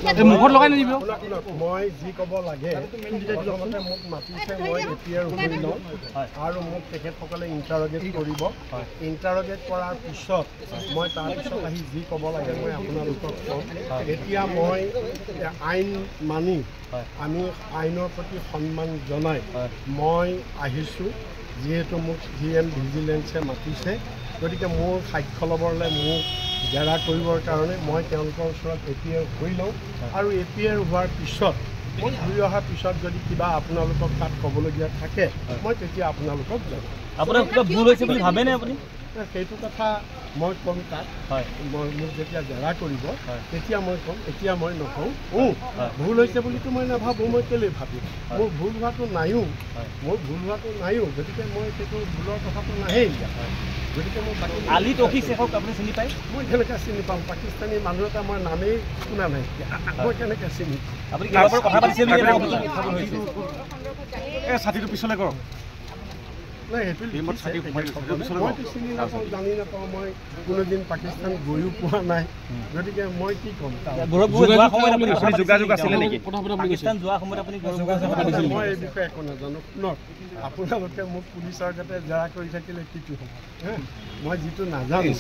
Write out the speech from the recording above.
মুখত লগাই নিদিব মই যি ক'ব লাগে প্ৰথমতে মোক মাতিছে মই এতিয়াৰ শুনি লওঁ আৰু মোক তেখেতসকলে ইণ্টাৰগেট কৰিব ইণ্টাৰগেট কৰাৰ পিছত মই তাৰপিছত আহি যি ক'ব লাগে মই আপোনালোকক ক'ম এতিয়া মই আইন মানি আমি আইনৰ প্ৰতি সন্মান জনাই মই আহিছোঁ যিহেতু মোক GM ভিজিলেন্সে মাতিছে গতিকে মোৰ সাক্ষ্য ল'বলৈ মোক জেৰা কৰিবৰ কাৰণে মই তেওঁলোকৰ ওচৰত APR হৈ লওঁ আৰু APR হোৱাৰ পিছত মই ঘূৰি অহাৰ পিছত যদি কিবা আপোনালোকক তাত ক'বলগীয়া থাকে মই তেতিয়া আপোনালোকক জনাম আপোনাৰ কিবা ভুল হৈছে বুলি ভাবেনে আপুনি সেইটো কথা মই ক'ম তাত মই মোক যেতিয়া জেৰা কৰিব তেতিয়া মই ক'ম এতিয়া মই নকওঁ ভুল হৈছে বুলিতো মই নাভাবোঁ মই কেলৈ ভাবিম মোৰ ভুল হোৱাটো নাইও গতিকে মই সেইটো ভুলৰ কথাটো নাহেই গতিকে মই আলি তৌফিক শেখক আপুনি চিনি পায় মই কেনেকৈ চিনি পাম পাকিস্তানী মানুহ এটা মই নামেই শুনা নাই মই কেনেকৈ চিনি আপুনি কথা পাতিছে ছাতিটো পিছলৈ কৰক নাই সেইটো মইতো চিনি নাপাওঁ জানি নাপাওঁ মই কোনোদিন পাকিস্তান গৈও পোৱা নাই গতিকে মই কি ক'ম মই এই বিষয়ে একো নাজানো শুনক আপোনালোকে মোক পুলিচৰ গাতে জেৰা কৰি থাকিলে কিটো হ'ব মই যিটো নাজানো